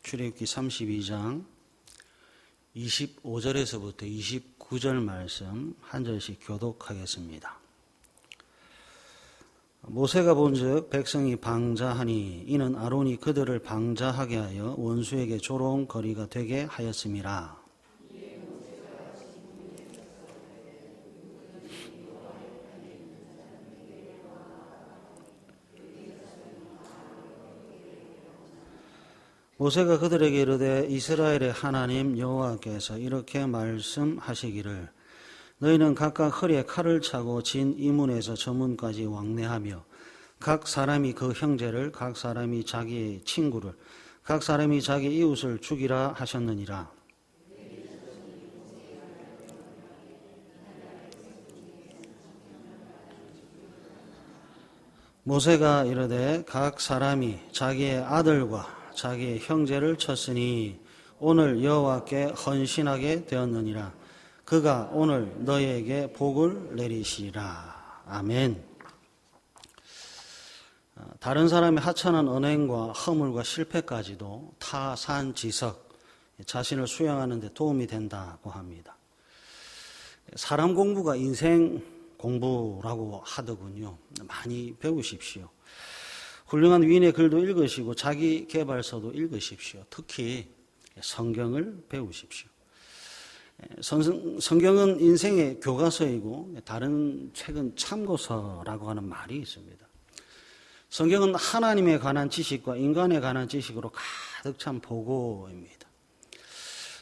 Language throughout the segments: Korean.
출애굽기 32장 25절에서부터 29절 말씀 한 절씩 교독하겠습니다. 모세가 본즉 백성이 방자하니 이는 아론이 그들을 방자하게 하여 원수에게 조롱거리가 되게 하였음이라. 모세가 그들에게 이르되 이스라엘의 하나님 여호와께서 이렇게 말씀하시기를 너희는 각각 허리에 칼을 차고 진 이문에서 저 문까지 왕래하며 각 사람이 그 형제를 각 사람이 자기의 친구를 각 사람이 자기 이웃을 죽이라 하셨느니라. 모세가 이르되 각 사람이 자기의 아들과 자기의 형제를 쳤으니 오늘 여호와께 헌신하게 되었느니라. 그가 오늘 너희에게 복을 내리시리라. 아멘. 다른 사람의 하찮은 언행과 허물과 실패까지도 타산지석, 자신을 수양하는 데 도움이 된다고 합니다. 사람 공부가 인생 공부라고 하더군요. 많이 배우십시오. 훌륭한 위인의 글도 읽으시고 자기 개발서도 읽으십시오. 특히 성경을 배우십시오. 성경은 인생의 교과서이고 다른 책은 참고서라고 하는 말이 있습니다. 성경은 하나님에 관한 지식과 인간에 관한 지식으로 가득 찬 보고입니다.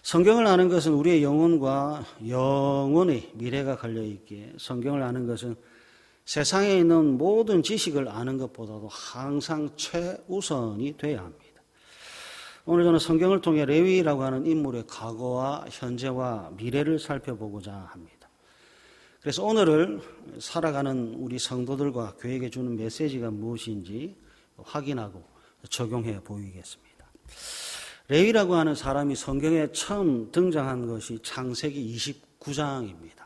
성경을 아는 것은 우리의 영혼과 영혼의 미래가 걸려있기에 성경을 아는 것은 세상에 있는 모든 지식을 아는 것보다도 항상 최우선이 돼야 합니다. 오늘 저는 성경을 통해 레위라고 하는 인물의 과거와 현재와 미래를 살펴보고자 합니다. 그래서 오늘을 살아가는 우리 성도들과 교회에게 주는 메시지가 무엇인지 확인하고 적용해 보이겠습니다. 레위라고 하는 사람이 성경에 처음 등장한 것이 창세기 29장입니다.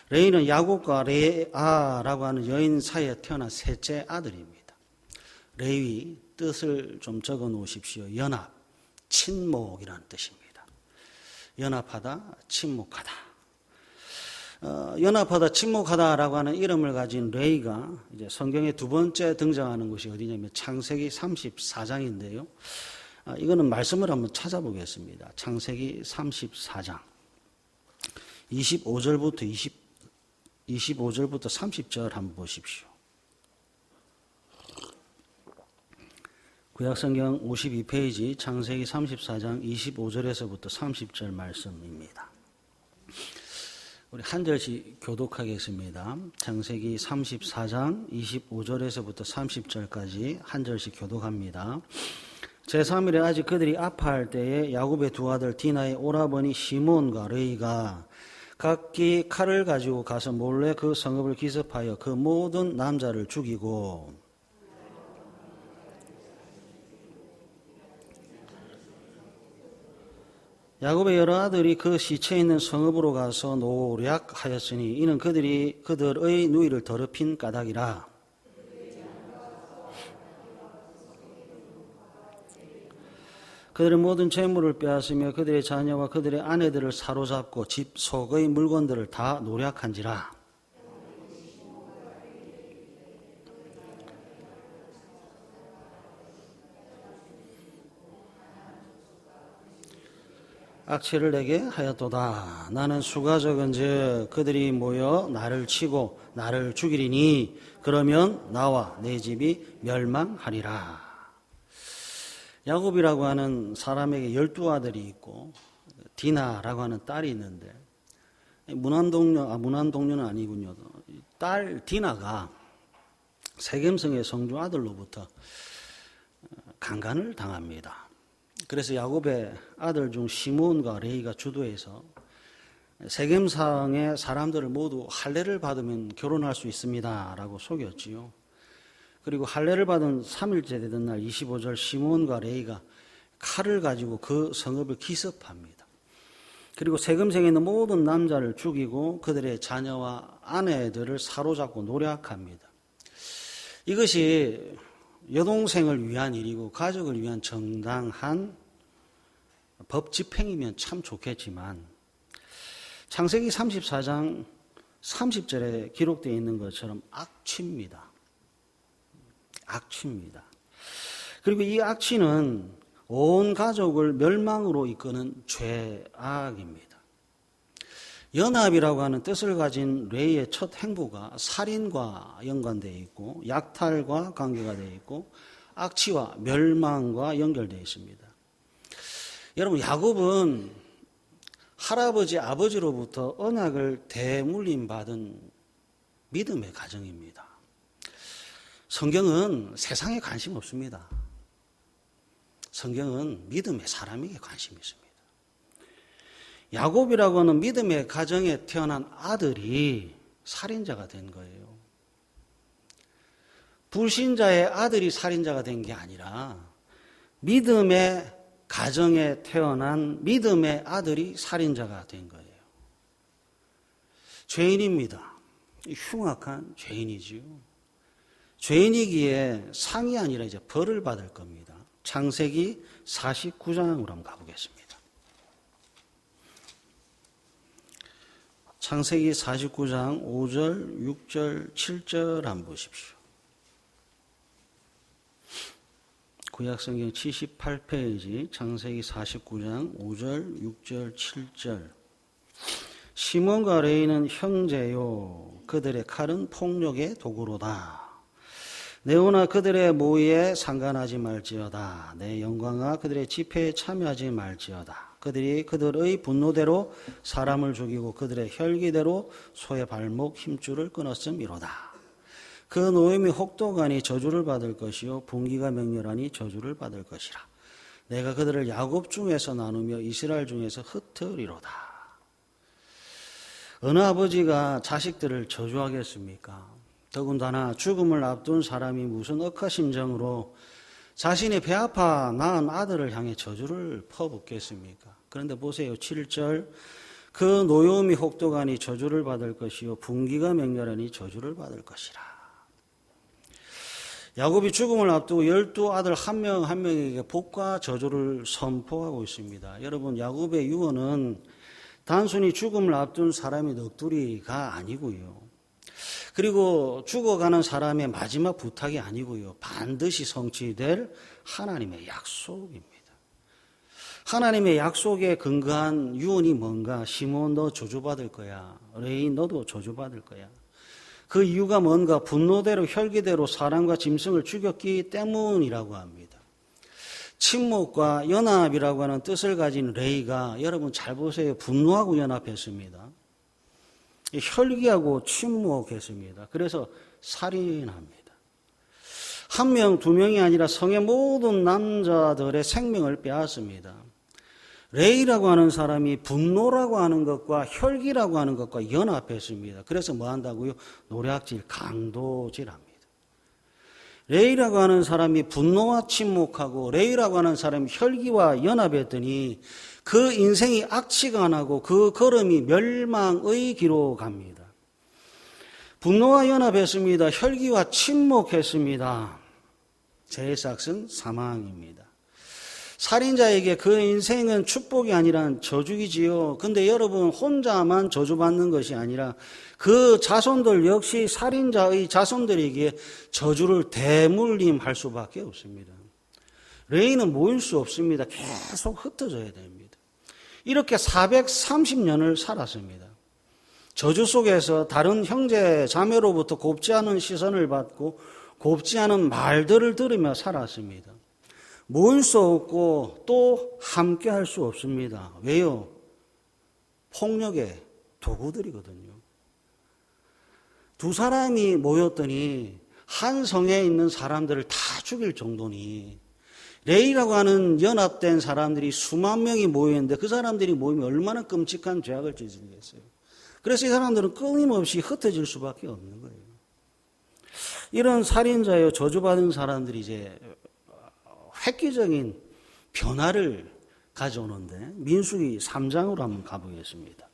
레위는 야곱과 레아라고 하는 여인 사이에 태어난 셋째 아들입니다. 레위 뜻을 좀 적어 놓으십시오. 연합, 친목이라는 뜻입니다. 연합하다, 친목하다. 연합하다, 친목하다라고 하는 이름을 가진 레위가 이제 성경에 두 번째 등장하는 것이 어디냐면 창세기 34장인데요. 이거는 말씀을 한번 찾아보겠습니다. 창세기 34장 25절부터 30절 한번 보십시오. 구약성경 52페이지 창세기 34장 25절에서부터 30절 말씀입니다. 우리 한 절씩 교독하겠습니다. 창세기 34장 25절에서부터 30절까지 한 절씩 교독합니다. 제3일에 아직 그들이 아파할 때에 야곱의 두 아들 디나의 오라버니 시몬과 레위가 각기 칼을 가지고 가서 몰래 그 성읍을 기습하여 그 모든 남자를 죽이고 야곱의 여러 아들이 그 시체 있는 성읍으로 가서 노략하였으니 이는 그들의 누이를 더럽힌 까닭이라. 그들의 모든 재물을 빼앗으며 그들의 자녀와 그들의 아내들을 사로잡고 집 속의 물건들을 다 노략한지라. 악취를 내게 하였도다. 나는 수가 적은즉 그들이 모여 나를 치고 나를 죽이리니 그러면 나와 내 집이 멸망하리라. 야곱이라고 하는 사람에게 12아들이 있고 디나라고 하는 딸이 있는데 문안동녀는 아니군요. 딸 디나가 세겜성의 성주 아들로부터 강간을 당합니다. 그래서 야곱의 아들 중 시몬과 레위가 주도해서 세겜상의 사람들을 모두 할례를 받으면 결혼할 수 있습니다 라고 속였지요. 그리고 할례를 받은 3일째 되던 날 25절 시몬과 레위가 칼을 가지고 그 성읍을 기습합니다. 그리고 세겜성에 있는 모든 남자를 죽이고 그들의 자녀와 아내들을 사로잡고 노략합니다. 이것이 여동생을 위한 일이고 가족을 위한 정당한 법 집행이면 참 좋겠지만 창세기 34장 30절에 기록되어 있는 것처럼 악취입니다. 악취입니다. 그리고 이 악취는 온 가족을 멸망으로 이끄는 죄악입니다. 연합이라고 하는 뜻을 가진 레이의 첫 행보가 살인과 연관되어 있고 약탈과 관계가 되어 있고 악취와 멸망과 연결되어 있습니다. 여러분, 야곱은 할아버지 아버지로부터 언약을 대물림 받은 믿음의 가정입니다. 성경은 세상에 관심 없습니다. 성경은 믿음의 사람에게 관심이 있습니다. 야곱이라고 하는 믿음의 가정에 태어난 아들이 살인자가 된 거예요. 불신자의 아들이 살인자가 된 게 아니라 믿음의 가정에 태어난 믿음의 아들이 살인자가 된 거예요. 죄인입니다. 흉악한 죄인이지요. 죄인이기에 상이 아니라 이제 벌을 받을 겁니다. 창세기 49장으로 한번 가보겠습니다. 창세기 49장 5절, 6절, 7절 한번 보십시오. 구약성경 78페이지 창세기 49장 5절, 6절, 7절. 시몬과 레이는 형제요, 그들의 칼은 폭력의 도구로다. 네오나 그들의 모의에 상관하지 말지어다. 내 영광아 그들의 집회에 참여하지 말지어다. 그들이 그들의 분노대로 사람을 죽이고 그들의 혈기대로 소의 발목 힘줄을 끊었음이로다. 그 노임이 혹독하니 저주를 받을 것이요 분기가 맹렬하니 저주를 받을 것이라. 내가 그들을 야곱 중에서 나누며 이스라엘 중에서 흩으리로다. 어느 아버지가 자식들을 저주하겠습니까? 더군다나 죽음을 앞둔 사람이 무슨 억하심정으로 자신이 배 아파 낳은 아들을 향해 저주를 퍼붓겠습니까? 그런데 보세요. 7절. 그 노여움이 혹독하니 저주를 받을 것이요 분기가 맹렬하니 저주를 받을 것이라. 야곱이 죽음을 앞두고 12아들 한 명 한 명에게 복과 저주를 선포하고 있습니다. 여러분, 야곱의 유언은 단순히 죽음을 앞둔 사람의 넋두리가 아니고요. 그리고 죽어가는 사람의 마지막 부탁이 아니고요. 반드시 성취될 하나님의 약속입니다. 하나님의 약속에 근거한 유언이 뭔가? 시몬 너 저주받을 거야. 레이 너도 저주받을 거야. 그 이유가 뭔가? 분노대로 혈기대로 사람과 짐승을 죽였기 때문이라고 합니다. 침묵과 연합이라고 하는 뜻을 가진 레이가 여러분 잘 보세요. 분노하고 연합했습니다. 혈기하고 침묵했습니다. 그래서 살인합니다. 한 명, 두 명이 아니라 성의 모든 남자들의 생명을 빼앗습니다. 레이라고 하는 사람이 분노라고 하는 것과 혈기라고 하는 것과 연합했습니다. 그래서 뭐 한다고요? 노략질, 강도질합니다. 레이라고 하는 사람이 분노와 침묵하고 레이라고 하는 사람이 혈기와 연합했더니 그 인생이 악취가 나고 그 걸음이 멸망의 길로 갑니다. 분노와 연합했습니다. 혈기와 침묵했습니다. 죄의 삭은 사망입니다. 살인자에게 그 인생은 축복이 아니라 저주이지요. 근데 여러분 혼자만 저주받는 것이 아니라 그 자손들 역시 살인자의 자손들에게 저주를 대물림할 수밖에 없습니다. 레이는 모일 수 없습니다. 계속 흩어져야 됩니다. 이렇게 430년을 살았습니다. 저주 속에서 다른 형제 자매로부터 곱지 않은 시선을 받고 곱지 않은 말들을 들으며 살았습니다. 모일 수 없고 또 함께 할 수 없습니다. 왜요? 폭력의 도구들이거든요. 두 사람이 모였더니 한 성에 있는 사람들을 다 죽일 정도니 레이라고 하는 연합된 사람들이 수만 명이 모였는데 그 사람들이 모이면 얼마나 끔찍한 죄악을 저지르겠어요. 그래서 이 사람들은 끊임없이 흩어질 수밖에 없는 거예요. 이런 살인자여 저주받은 사람들이 이제 획기적인 변화를 가져오는데 민수기 3장으로 한번 가보겠습니다.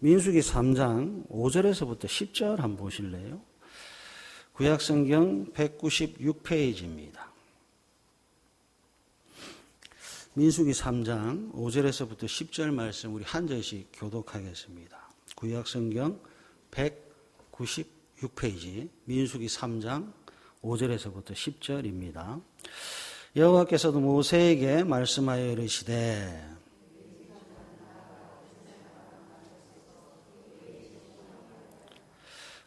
민수기 3장 5절에서부터 10절 한번 보실래요? 구약성경 196페이지입니다. 민수기 3장 5절에서부터 10절 말씀 우리 한 절씩 교독하겠습니다. 구약성경 196페이지 민수기 3장 5절에서부터 10절입니다. 여호와께서도 모세에게 말씀하여 이르시되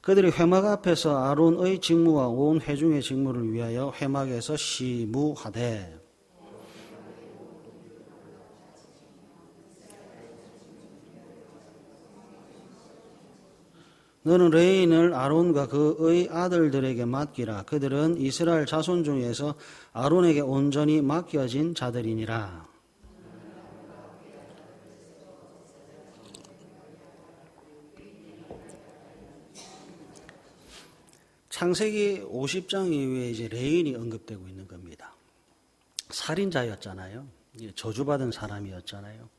그들이 회막 앞에서 아론의 직무와 온 회중의 직무를 위하여 회막에서 시무하되 너는 레인을 아론과 그의 아들들에게 맡기라. 그들은 이스라엘 자손 중에서 아론에게 온전히 맡겨진 자들이니라. 창세기 50장 이후에 이제 레인이 언급되고 있는 겁니다. 살인자였잖아요. 저주받은 사람이었잖아요.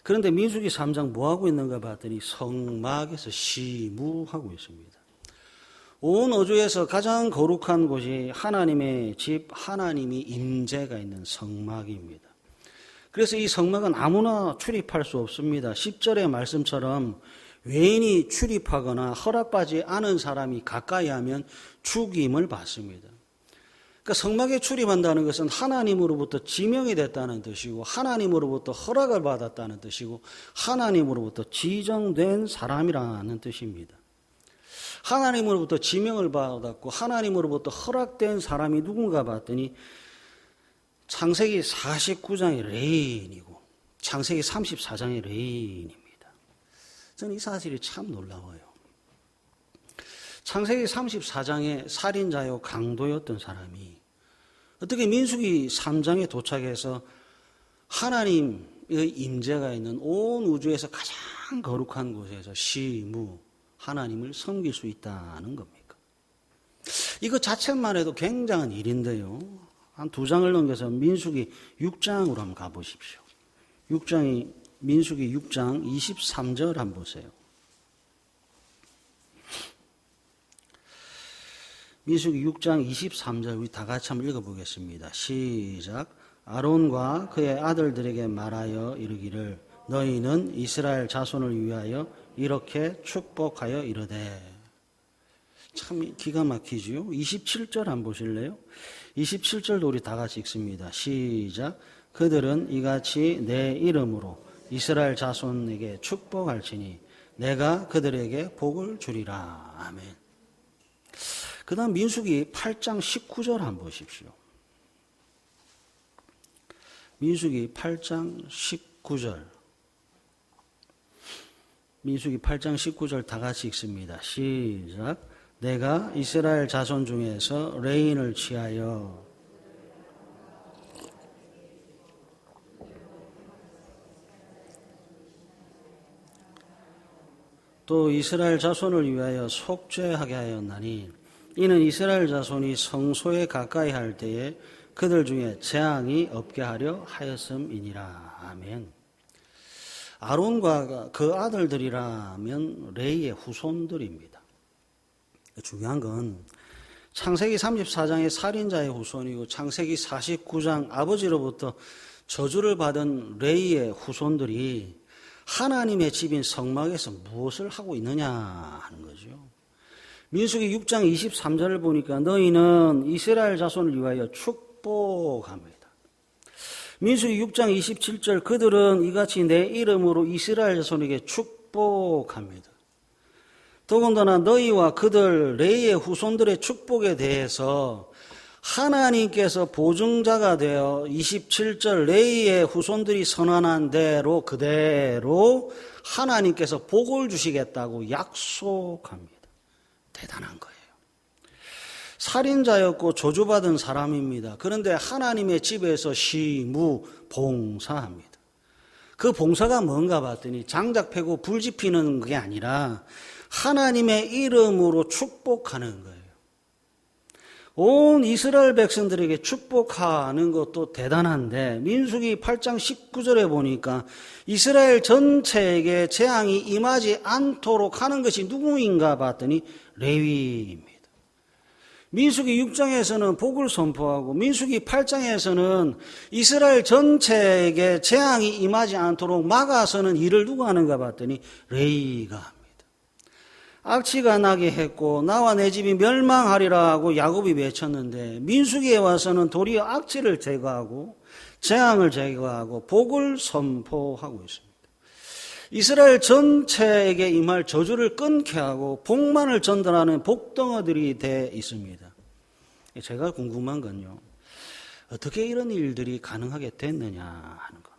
그런데 민수기 3장 뭐 하고 있는가 봤더니 성막에서 시무하고 있습니다. 온 우주에서 가장 거룩한 곳이 하나님의 집, 하나님이 임재가 있는 성막입니다. 그래서 이 성막은 아무나 출입할 수 없습니다. 10절의 말씀처럼 외인이 출입하거나 허락받지 않은 사람이 가까이 하면 죽임을 받습니다. 그러니까 성막에 출입한다는 것은 하나님으로부터 지명이 됐다는 뜻이고 하나님으로부터 허락을 받았다는 뜻이고 하나님으로부터 지정된 사람이라는 뜻입니다. 하나님으로부터 지명을 받았고 하나님으로부터 허락된 사람이 누군가 봤더니 창세기 49장의 레인이고 창세기 34장의 레인입니다. 저는 이 사실이 참 놀라워요. 창세기 34장의 살인자요 강도였던 사람이 어떻게 민수기 3장에 도착해서 하나님의 임재가 있는 온 우주에서 가장 거룩한 곳에서 시무 하나님을 섬길 수 있다는 겁니까? 이거 자체만 해도 굉장한 일인데요. 한 두 장을 넘겨서 민수기 6장으로 한번 가보십시오. 민수기 6장 23절 한번 보세요. 민수기 6장 23절 우리 다 같이 한번 읽어보겠습니다. 시작. 아론과 그의 아들들에게 말하여 이르기를 너희는 이스라엘 자손을 위하여 이렇게 축복하여 이르되. 참 기가 막히지요. 27절 한번 보실래요? 27절도 우리 다 같이 읽습니다. 시작. 그들은 이같이 내 이름으로 이스라엘 자손에게 축복할지니 내가 그들에게 복을 주리라. 아멘. 그 다음 민수기 8장 19절 한번 보십시오. 민수기 8장 19절. 민수기 8장 19절 다 같이 읽습니다. 시작. 내가 이스라엘 자손 중에서 레인을 취하여 또 이스라엘 자손을 위하여 속죄하게 하였나니 이는 이스라엘 자손이 성소에 가까이 할 때에 그들 중에 재앙이 없게 하려 하였음이니라. 아멘. 아론과 그 아들들이라면 레이의 후손들입니다. 중요한 건 창세기 34장의 살인자의 후손이고 창세기 49장 아버지로부터 저주를 받은 레이의 후손들이 하나님의 집인 성막에서 무엇을 하고 있느냐 하는 거죠. 민수기 6장 23절을 보니까 너희는 이스라엘 자손을 위하여 축복합니다. 민수기 6장 27절 그들은 이같이 내 이름으로 이스라엘 자손에게 축복합니다. 더군다나 너희와 그들 레이의 후손들의 축복에 대해서 하나님께서 보증자가 되어 27절 레이의 후손들이 선언한 대로 그대로 하나님께서 복을 주시겠다고 약속합니다. 대단한 거예요. 살인자였고 저주받은 사람입니다. 그런데 하나님의 집에서 시무 봉사합니다. 그 봉사가 뭔가 봤더니 장작 패고 불 지피는 게 아니라 하나님의 이름으로 축복하는 거예요. 온 이스라엘 백성들에게 축복하는 것도 대단한데 민수기 8장 19절에 보니까 이스라엘 전체에게 재앙이 임하지 않도록 하는 것이 누구인가 봤더니 레위입니다. 민수기 6장에서는 복을 선포하고 민수기 8장에서는 이스라엘 전체에게 재앙이 임하지 않도록 막아서는 일을 누가 하는가 봤더니 레위가 합니다. 악취가 나게 했고 나와 내 집이 멸망하리라 하고 야곱이 외쳤는데 민수기에 와서는 도리어 악취를 제거하고 재앙을 제거하고 복을 선포하고 있습니다. 이스라엘 전체에게 임할 저주를 끊게 하고 복만을 전달하는 복덩어들이 돼 있습니다. 제가 궁금한 건요, 어떻게 이런 일들이 가능하게 됐느냐 하는 겁니다.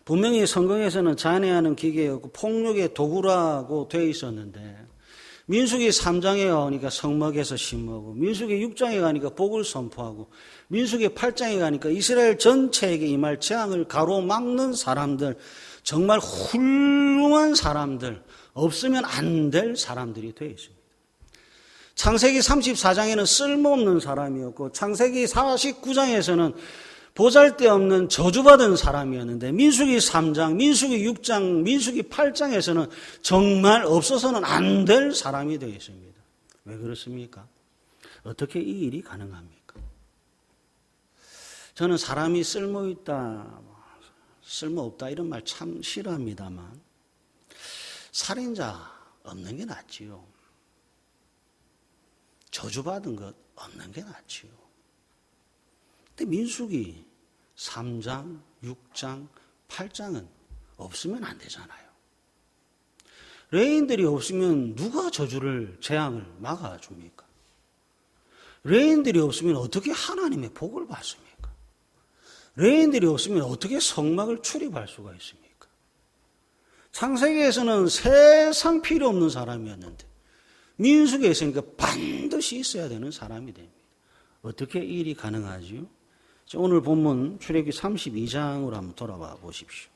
분명히 성경에서는 잔해하는 기계였고 폭력의 도구라고 돼 있었는데 민수기 3장에 가니까 성막에서 심하고 민수기 6장에 가니까 복을 선포하고 민수기 8장에 가니까 이스라엘 전체에게 임할 재앙을 가로막는 사람들, 정말 훌륭한 사람들, 없으면 안 될 사람들이 되어 있습니다. 창세기 34장에는 쓸모없는 사람이었고 창세기 49장에서는 보잘데없는 저주받은 사람이었는데 민수기 3장, 민수기 6장, 민수기 8장에서는 정말 없어서는 안 될 사람이 되어 있습니다. 왜 그렇습니까? 어떻게 이 일이 가능합니까? 저는 사람이 쓸모있다, 쓸모없다 이런 말 참 싫어합니다만 살인자 없는 게 낫지요. 저주받은 것 없는 게 낫지요. 근데 민수기 3장, 6장, 8장은 없으면 안 되잖아요. 레위인들이 없으면 누가 저주를, 재앙을 막아줍니까? 레위인들이 없으면 어떻게 하나님의 복을 받습니까? 레위인들이 없으면 어떻게 성막을 출입할 수가 있습니까? 창세기에서는 세상 필요 없는 사람이었는데 민수기에 있으니까 반드시 있어야 되는 사람이 됩니다. 어떻게 이 일이 가능하지요? 오늘 본문 출애굽기 32장으로 한번 돌아와 보십시오.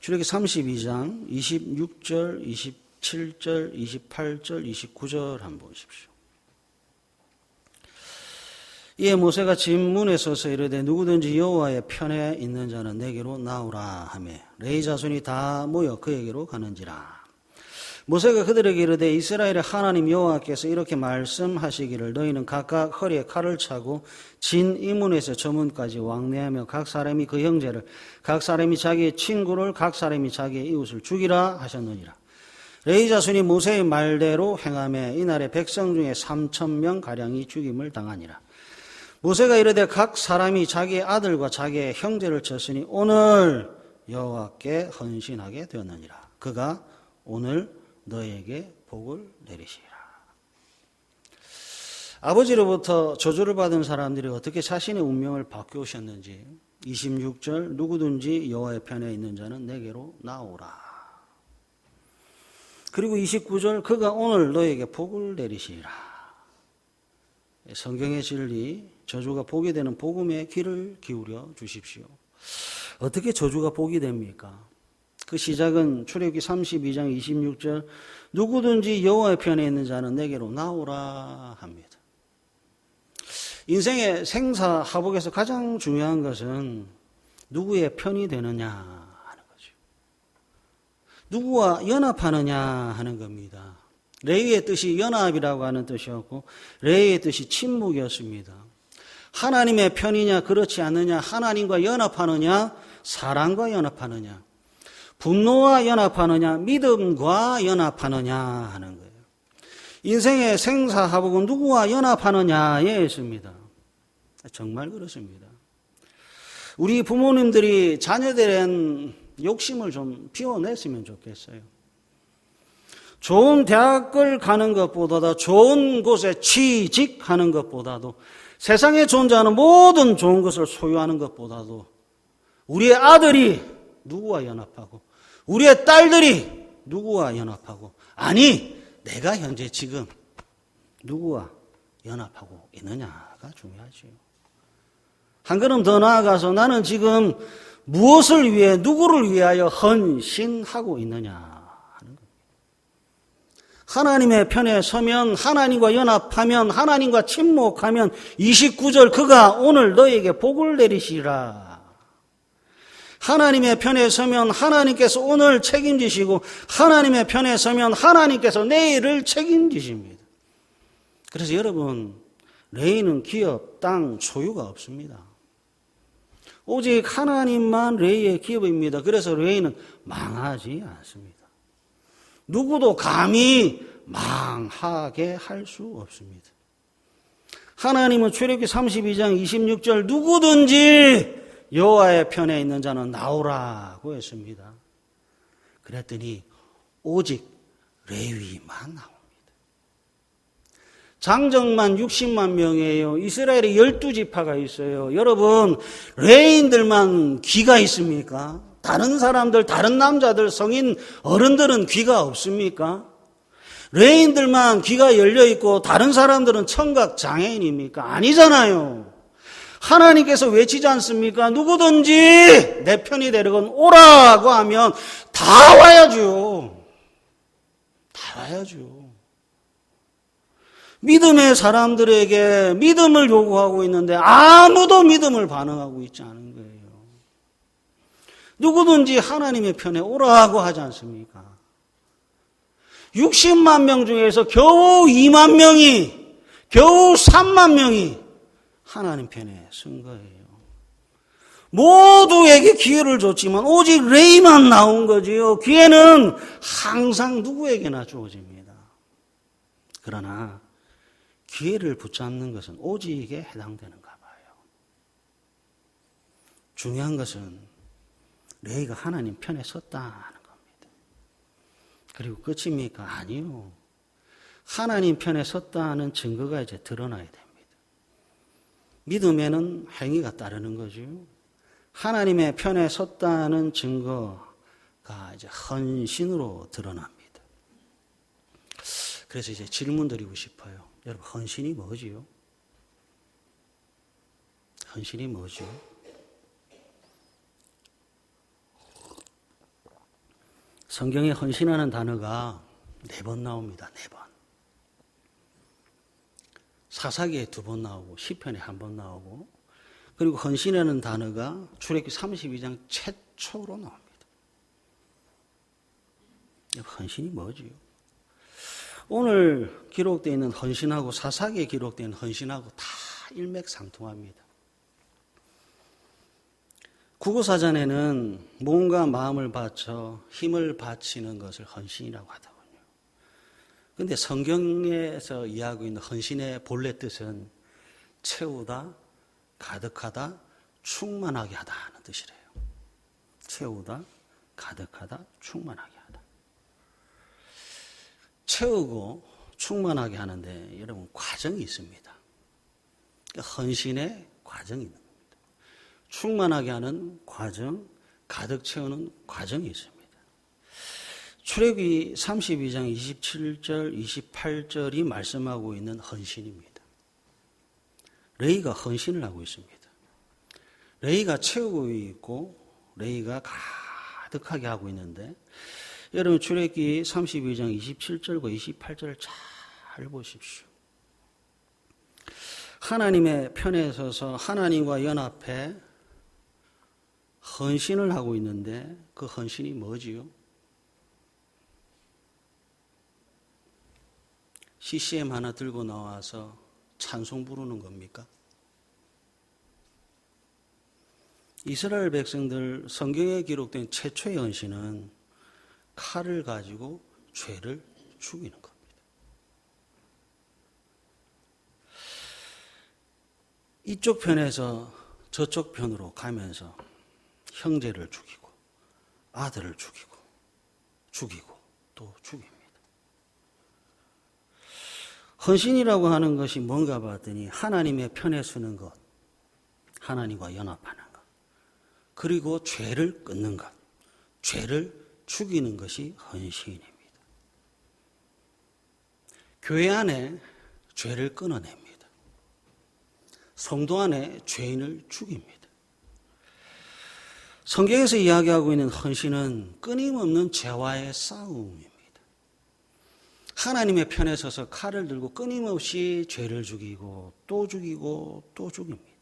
출애굽기 32장 26절, 27절, 28절, 29절 한번 보십시오. 이에 모세가 집 문에 서서 이르되 누구든지 여호와의 편에 있는 자는 내게로 나오라 하며 레위 자손이 다 모여 그에게로 가는지라. 모세가 그들에게 이르되 이스라엘의 하나님 여호와께서 이렇게 말씀하시기를 너희는 각각 허리에 칼을 차고 진 이문에서 저 문까지 왕래하며 각 사람이 그 형제를, 각 사람이 자기의 친구를, 각 사람이 자기의 이웃을 죽이라 하셨느니라. 레위 자손이 모세의 말대로 행하며 이날에 백성 중에 3,000명 가량이 죽임을 당하니라. 모세가 이르되 각 사람이 자기의 아들과 자기의 형제를 쳤으니 오늘 여호와께 헌신하게 되었느니라. 그가 오늘 너에게 복을 내리시리라. 아버지로부터 저주를 받은 사람들이 어떻게 자신의 운명을 바꾸셨는지 26절 누구든지 여호와의 편에 있는 자는 내게로 나오라. 그리고 29절 그가 오늘 너에게 복을 내리시리라. 성경의 진리, 저주가 복이 되는 복음에 귀를 기울여 주십시오. 어떻게 저주가 복이 됩니까? 그 시작은 출애굽기 32장 26절 누구든지 여호와의 편에 있는 자는 내게로 나오라 합니다. 인생의 생사하복에서 가장 중요한 것은 누구의 편이 되느냐 하는 거죠. 누구와 연합하느냐 하는 겁니다. 레위의 뜻이 연합이라고 하는 뜻이었고 레위의 뜻이 침묵이었습니다. 하나님의 편이냐 그렇지 않느냐, 하나님과 연합하느냐 사랑과 연합하느냐, 분노와 연합하느냐 믿음과 연합하느냐 하는 거예요. 인생의 생사하복은 누구와 연합하느냐에 있습니다. 정말 그렇습니다. 우리 부모님들이 자녀들의 욕심을 좀 비워냈으면 좋겠어요. 좋은 대학을 가는 것보다도 좋은 곳에 취직하는 것보다도 세상에 존재하는 모든 좋은 것을 소유하는 것보다도 우리의 아들이 누구와 연합하고 우리의 딸들이 누구와 연합하고 아니 내가 현재 지금 누구와 연합하고 있느냐가 중요하지요. 한 걸음 더 나아가서 나는 지금 무엇을 위해 누구를 위하여 헌신하고 있느냐 하는 겁니다. 하나님의 편에 서면 하나님과 연합하면 하나님과 침묵하면 29절 그가 오늘 너에게 복을 내리시리라. 하나님의 편에 서면 하나님께서 오늘 책임지시고 하나님의 편에 서면 하나님께서 내일을 책임지십니다. 그래서 여러분, 레위는 기업, 땅, 소유가 없습니다. 오직 하나님만 레위의 기업입니다. 그래서 레위는 망하지 않습니다. 누구도 감히 망하게 할 수 없습니다. 하나님은 출애굽기 32장 26절 누구든지 여호와의 편에 있는 자는 나오라고 했습니다. 그랬더니 오직 레위만 나옵니다. 장정만 60만 명이에요. 이스라엘에 12지파가 있어요. 여러분, 레위인들만 귀가 있습니까? 다른 사람들, 다른 남자들, 성인 어른들은 귀가 없습니까? 레위인들만 귀가 열려있고 다른 사람들은 청각 장애인입니까? 아니잖아요. 하나님께서 외치지 않습니까? 누구든지 내 편이 되려건 오라고 하면 다 와야죠. 다 와야죠. 믿음의 사람들에게 믿음을 요구하고 있는데 아무도 믿음을 반응하고 있지 않은 거예요. 누구든지 하나님의 편에 오라고 하지 않습니까? 60만 명 중에서 겨우 2만 명이, 겨우 3만 명이 하나님 편에 쓴 거예요. 모두에게 기회를 줬지만 오직 레위만 나온 거지요. 기회는 항상 누구에게나 주어집니다. 그러나 기회를 붙잡는 것은 오직에 해당되는가 봐요. 중요한 것은 레위가 하나님 편에 섰다는 겁니다. 그리고 끝입니까? 아니요. 하나님 편에 섰다는 증거가 이제 드러나야 됩니다. 믿음에는 행위가 따르는 거죠. 하나님의 편에 섰다는 증거가 이제 헌신으로 드러납니다. 그래서 이제 질문 드리고 싶어요. 여러분, 헌신이 뭐지요? 헌신이 뭐죠? 성경에 헌신하는 단어가 4번 나옵니다. 4번. 사사기에 2번 나오고 시편에 1번 나오고, 그리고 헌신이라는 단어가 출애굽기 32장 최초로 나옵니다. 헌신이 뭐지요? 오늘 기록되어 있는 헌신하고 사사기에 기록된 헌신하고 다 일맥상통합니다. 국어사전에는 몸과 마음을 바쳐 힘을 바치는 것을 헌신이라고 하더군요. 그런데 성경에서 이야기하고 있는 헌신의 본래 뜻은 채우다, 가득하다, 충만하게 하다는 뜻이래요. 채우다, 가득하다, 충만하게 하다. 채우고 충만하게 하는데 여러분 과정이 있습니다. 헌신의 과정이 있는 겁니다. 충만하게 하는 과정, 가득 채우는 과정이 있습니다. 출애굽기 32장 27절, 28절이 말씀하고 있는 헌신입니다. 레위가 헌신을 하고 있습니다. 레위가 채우고 있고 레위가 가득하게 하고 있는데, 여러분 출애굽기 32장 27절과 28절을 잘 보십시오. 하나님의 편에 서서 하나님과 연합해 헌신을 하고 있는데 그 헌신이 뭐지요? CCM 하나 들고 나와서 찬송 부르는 겁니까? 이스라엘 백성들 성경에 기록된 최초의 헌신은 칼을 가지고 죄를 죽이는 겁니다. 이쪽 편에서 저쪽 편으로 가면서 형제를 죽이고 아들을 죽이고 또 죽입니다. 헌신이라고 하는 것이 뭔가 봤더니 하나님의 편에 서는 것, 하나님과 연합하는 것, 그리고 죄를 끊는 것, 죄를 죽이는 것이 헌신입니다. 교회 안에 죄를 끊어냅니다. 성도 안에 죄인을 죽입니다. 성경에서 이야기하고 있는 헌신은 끊임없는 죄와의 싸움입니다. 하나님의 편에 서서 칼을 들고 끊임없이 죄를 죽이고 또 죽이고 또 죽입니다.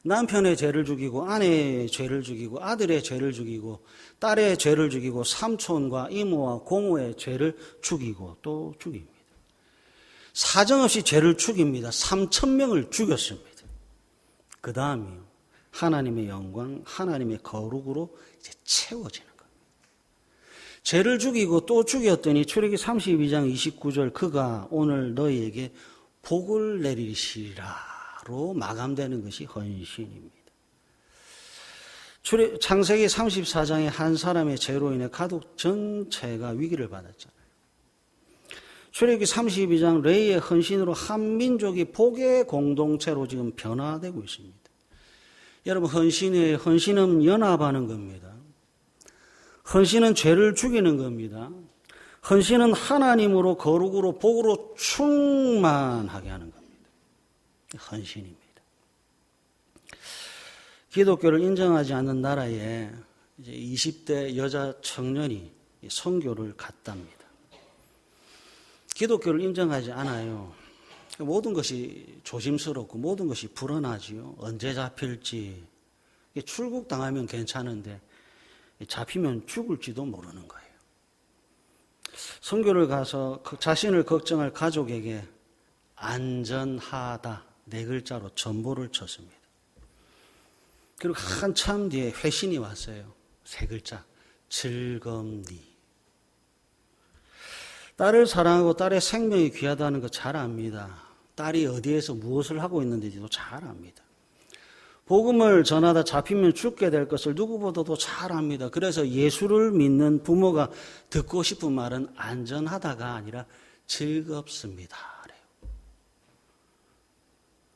남편의 죄를 죽이고 아내의 죄를 죽이고 아들의 죄를 죽이고 딸의 죄를 죽이고 삼촌과 이모와 고모의 죄를 죽이고 또 죽입니다. 사정없이 죄를 죽입니다. 3,000명을 죽였습니다. 그 다음이요. 하나님의 영광, 하나님의 거룩으로 이제 채워지는 겁니다. 죄를 죽이고 또 죽였더니 출애굽기 32장 29절 그가 오늘 너희에게 복을 내리시라로 마감되는 것이 헌신입니다. 창세기 34장에 한 사람의 죄로 인해 가족 전체가 위기를 받았잖아요. 출애굽기 32장 레위의 헌신으로 한 민족이 복의 공동체로 지금 변화되고 있습니다. 여러분, 헌신은 연합하는 겁니다. 헌신은 죄를 죽이는 겁니다. 헌신은 하나님으로 거룩으로 복으로 충만하게 하는 겁니다. 헌신입니다. 기독교를 인정하지 않는 나라에 이제 20대 여자 청년이 선교를 갔답니다. 기독교를 인정하지 않아요. 모든 것이 조심스럽고 모든 것이 불안하지요. 언제 잡힐지. 출국당하면 괜찮은데 잡히면 죽을지도 모르는 거예요. 선교를 가서 자신을 걱정할 가족에게 안전하다 4글자로 전보를 쳤습니다. 그리고 한참 뒤에 회신이 왔어요. 3글자 즐겁니. 딸을 사랑하고 딸의 생명이 귀하다는 거 잘 압니다. 딸이 어디에서 무엇을 하고 있는지도 잘 압니다. 복음을 전하다 잡히면 죽게 될 것을 누구보다도 잘 압니다. 그래서 예수를 믿는 부모가 듣고 싶은 말은 안전하다가 아니라 즐겁습니다.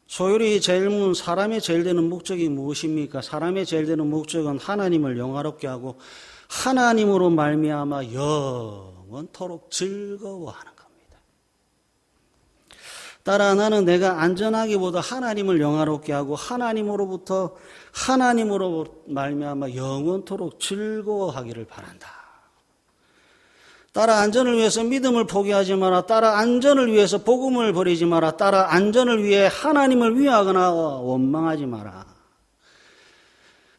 소율이 제일 묻는 사람의 제일 되는 목적이 무엇입니까? 사람의 제일 되는 목적은 하나님을 영화롭게 하고 하나님으로 말미암아 영원토록 즐거워하는 겁니다. 따라 나는 내가 안전하기보다 하나님을 영화롭게 하고 하나님으로 말미암아 영원토록 즐거워하기를 바란다. 따라 안전을 위해서 믿음을 포기하지 마라. 따라 안전을 위해서 복음을 버리지 마라. 따라 안전을 위해 하나님을 위하거나 원망하지 마라.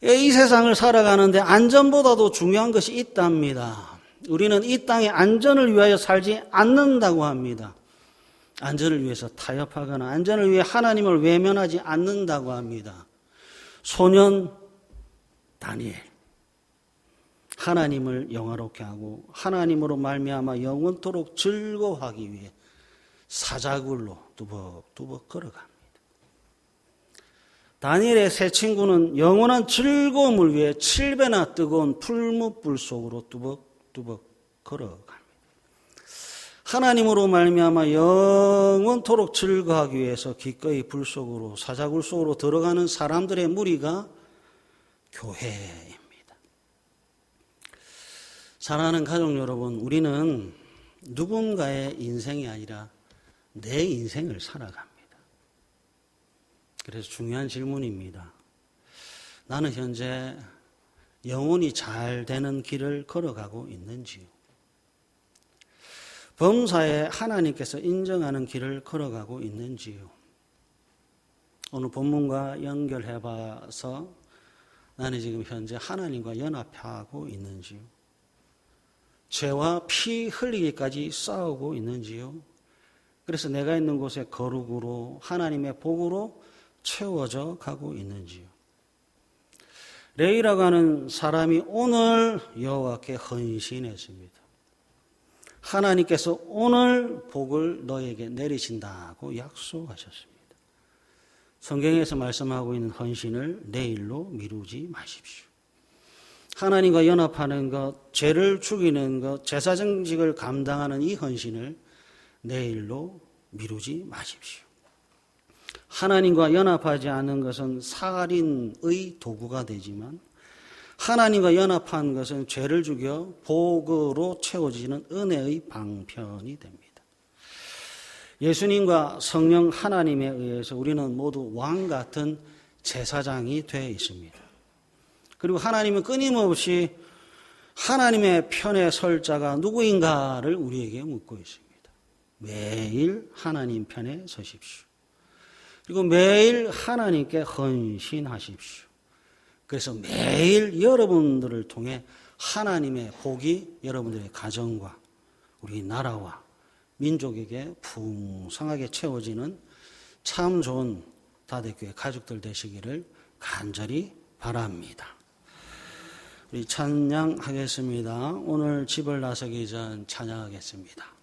이 세상을 살아가는데 안전보다도 중요한 것이 있답니다. 우리는 이 땅의 안전을 위하여 살지 않는다고 합니다. 안전을 위해서 타협하거나 안전을 위해 하나님을 외면하지 않는다고 합니다. 소년 다니엘. 하나님을 영화롭게 하고 하나님으로 말미암아 영원토록 즐거워하기 위해 사자굴로 두벅두벅 걸어갑니다. 다니엘의 세 친구는 영원한 즐거움을 위해 7배나 뜨거운 풀무불 속으로 두벅두벅 걸어갑니다. 하나님으로 말미암아 영원토록 즐거워하기 위해서 기꺼이 불 속으로 사자굴 속으로 들어가는 사람들의 무리가 교회입니다. 사랑하는 가족 여러분, 우리는 누군가의 인생이 아니라 내 인생을 살아갑니다. 그래서 중요한 질문입니다. 나는 현재 영혼이 잘 되는 길을 걸어가고 있는지요? 범사에 하나님께서 인정하는 길을 걸어가고 있는지요? 오늘 본문과 연결해봐서 나는 지금 현재 하나님과 연합하고 있는지요? 죄와 피 흘리기까지 싸우고 있는지요? 그래서 내가 있는 곳에 거룩으로 하나님의 복으로 채워져 가고 있는지요? 레위라고 하는 사람이 오늘 여호와께 헌신했습니다. 하나님께서 오늘 복을 너에게 내리신다고 약속하셨습니다. 성경에서 말씀하고 있는 헌신을 내일로 미루지 마십시오. 하나님과 연합하는 것, 죄를 죽이는 것, 제사정직을 감당하는 이 헌신을 내일로 미루지 마십시오. 하나님과 연합하지 않은 것은 살인의 도구가 되지만 하나님과 연합한 것은 죄를 죽여 복으로 채워지는 은혜의 방편이 됩니다. 예수님과 성령 하나님에 의해서 우리는 모두 왕 같은 제사장이 되어 있습니다. 그리고 하나님은 끊임없이 하나님의 편에 설 자가 누구인가를 우리에게 묻고 있습니다. 매일 하나님 편에 서십시오. 그리고 매일 하나님께 헌신하십시오. 그래서 매일 여러분들을 통해 하나님의 복이 여러분들의 가정과 우리 나라와 민족에게 풍성하게 채워지는 참 좋은 다대교회 가족들 되시기를 간절히 바랍니다. 우리 찬양하겠습니다. 오늘 집을 나서기 전 찬양하겠습니다.